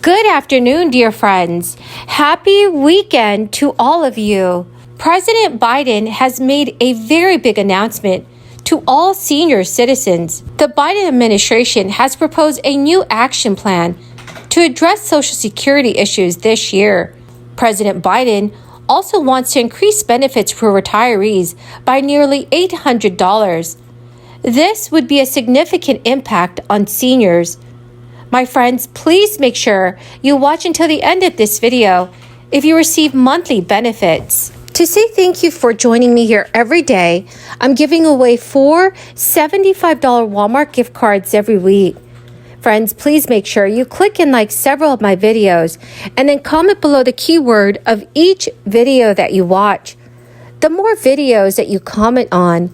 Good afternoon, dear friends. Happy weekend to all of you. President Biden has made a very big announcement to all senior citizens. The Biden administration has proposed a new action plan to address Social Security issues this year. President Biden also wants to increase benefits for retirees by nearly $800. This would be a significant impact on seniors. My friends, please make sure you watch until the end of this video if you receive monthly benefits. To say thank you for joining me here every day, I'm giving away 4 $75 Walmart gift cards every week. Friends, please make sure you click and like several of my videos and then comment below the keyword of each video that you watch. The more videos that you comment on,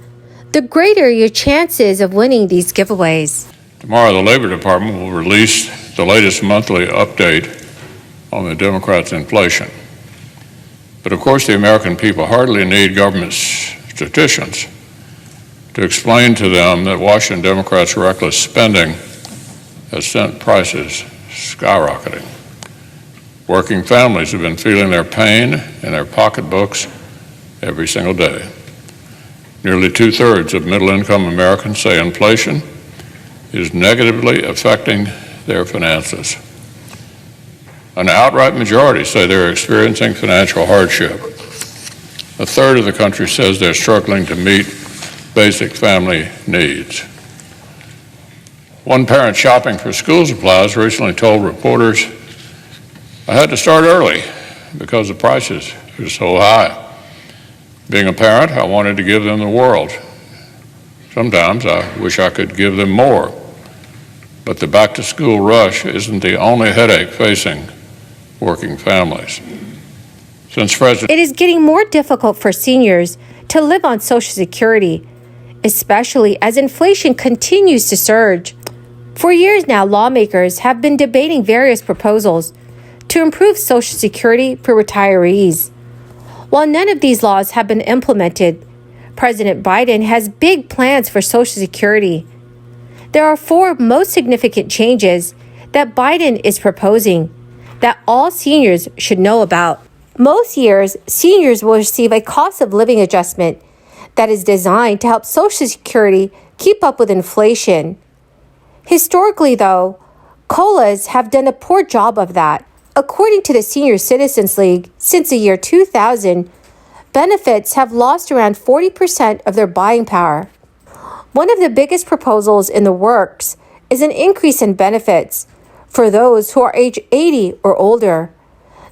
the greater your chances of winning these giveaways. Tomorrow, the Labor Department will release the latest monthly update on the Democrats' inflation. But of course, the American people hardly need government statisticians to explain to them that Washington Democrats' reckless spending has sent prices skyrocketing. Working families have been feeling their pain in their pocketbooks every single day. Nearly 2/3 of middle-income Americans say inflation is negatively affecting their finances. An outright majority say they're experiencing financial hardship. 1/3 of the country says they're struggling to meet basic family needs. One parent shopping for school supplies recently told reporters, "I had to start early because the prices are so high. Being a parent, I wanted to give them the world. Sometimes I wish I could give them more. But the back-to-school rush isn't the only headache facing working families." It is getting more difficult for seniors to live on Social Security, especially as inflation continues to surge. For years now, lawmakers have been debating various proposals to improve Social Security for retirees. While none of these laws have been implemented, President Biden has big plans for Social Security. There are 4 most significant changes that Biden is proposing that all seniors should know about. Most years, seniors will receive a cost of living adjustment that is designed to help Social Security keep up with inflation. Historically, though, COLAs have done a poor job of that. According to the Senior Citizens League, since the year 2000, benefits have lost around 40% of their buying power. One of the biggest proposals in the works is an increase in benefits for those who are age 80 or older.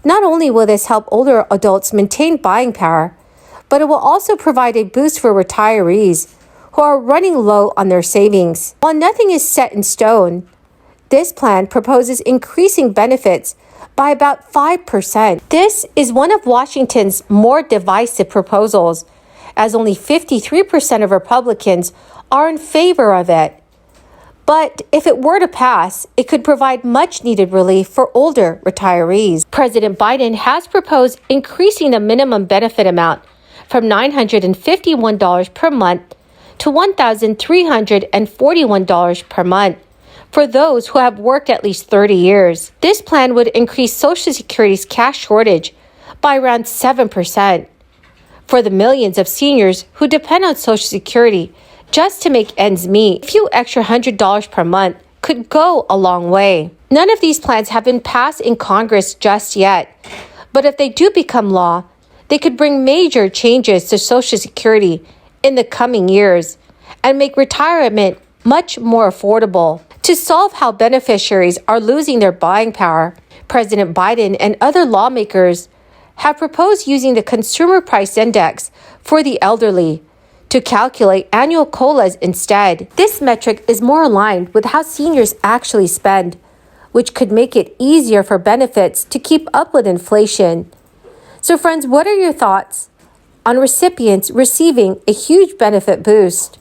Not only will this help older adults maintain buying power, but it will also provide a boost for retirees who are running low on their savings. While nothing is set in stone, this plan proposes increasing benefits by about 5%. This is one of Washington's more divisive proposals, as only 53% of Republicans are in favor of it. But if it were to pass, it could provide much-needed relief for older retirees. President Biden has proposed increasing the minimum benefit amount from $951 per month to $1,341 per month for those who have worked at least 30 years. This plan would increase Social Security's cash shortage by around 7%. For the millions of seniors who depend on Social Security just to make ends meet, a few extra $100 per month could go a long way. None of these plans have been passed in Congress just yet, but if they do become law, they could bring major changes to Social Security in the coming years and make retirement much more affordable. To solve how beneficiaries are losing their buying power, President Biden and other lawmakers have proposed using the Consumer Price Index for the elderly to calculate annual COLAs instead. This metric is more aligned with how seniors actually spend, which could make it easier for benefits to keep up with inflation. So friends, what are your thoughts on recipients receiving a huge benefit boost?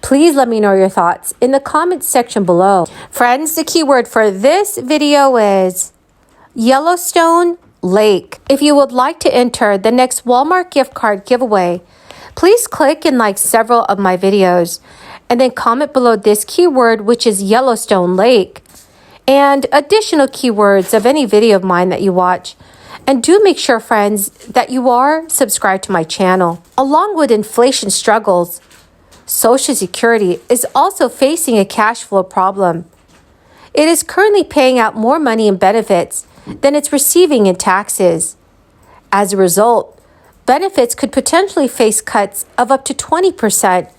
Please let me know your thoughts in the comments section below. Friends, the keyword for this video is Yellowstone Lake. If you would like to enter the next Walmart gift card giveaway, please click and like several of my videos and then comment below this keyword, which is Yellowstone Lake. and additional keywords of any video of mine that you watch. And do make sure, friends, that you are subscribed to my channel. Along with inflation struggles, Social Security is also facing a cash flow problem. It is currently paying out more money in benefits than it's receiving in taxes. As a result, benefits could potentially face cuts of up to 20%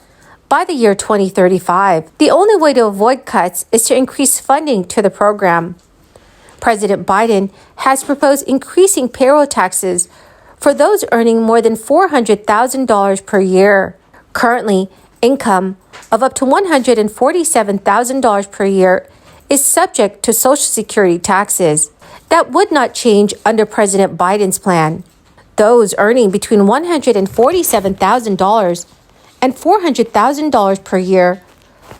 by the year 2035. The only way to avoid cuts is to increase funding to the program. President Biden has proposed increasing payroll taxes for those earning more than $400,000 per year. Currently, income of up to $147,000 per year is subject to Social Security taxes. That would not change under President Biden's plan. Those earning between $147,000 and $400,000 per year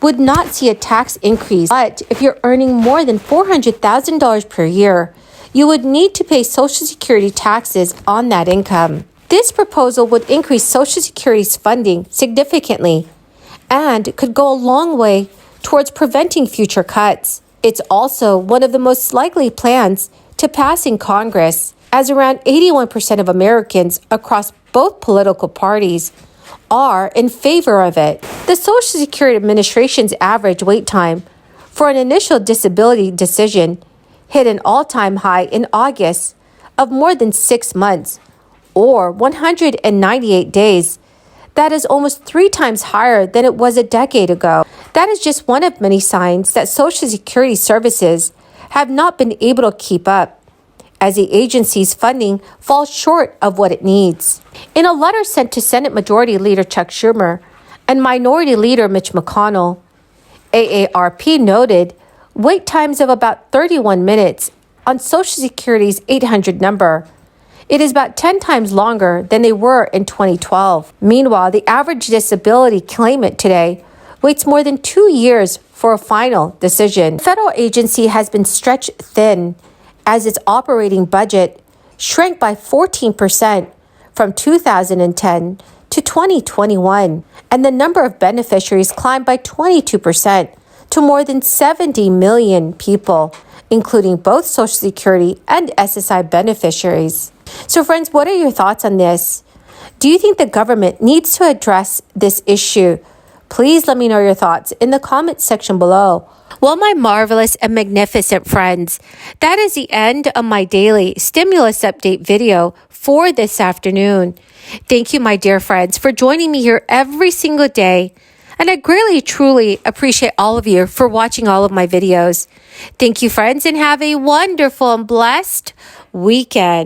would not see a tax increase. But if you're earning more than $400,000 per year, you would need to pay Social Security taxes on that income. This proposal would increase Social Security's funding significantly and could go a long way towards preventing future cuts. It's also one of the most likely plans to pass in Congress, as around 81% of Americans across both political parties are in favor of it. The Social Security Administration's average wait time for an initial disability decision hit an all-time high in August of more than 6 months, or 198 days. That is almost 3 times higher than it was a decade ago. That is just one of many signs that Social Security services have not been able to keep up, as the agency's funding falls short of what it needs. In a letter sent to Senate Majority Leader Chuck Schumer and Minority Leader Mitch McConnell, AARP noted wait times of about 31 minutes on Social Security's 800 number. It is about 10 times longer than they were in 2012. Meanwhile, the average disability claimant today waits more than 2 years for a final decision. The federal agency has been stretched thin as its operating budget shrank by 14% from 2010 to 2021, and the number of beneficiaries climbed by 22% to more than 70 million people, including both Social Security and SSI beneficiaries. So friends, what are your thoughts on this? Do you think the government needs to address this issue? Please let me know your thoughts in the comments section below. Well, my marvelous and magnificent friends, that is the end of my daily stimulus update video for this afternoon. Thank you, my dear friends, for joining me here every single day. And I greatly, truly appreciate all of you for watching all of my videos. Thank you, friends, and have a wonderful and blessed weekend.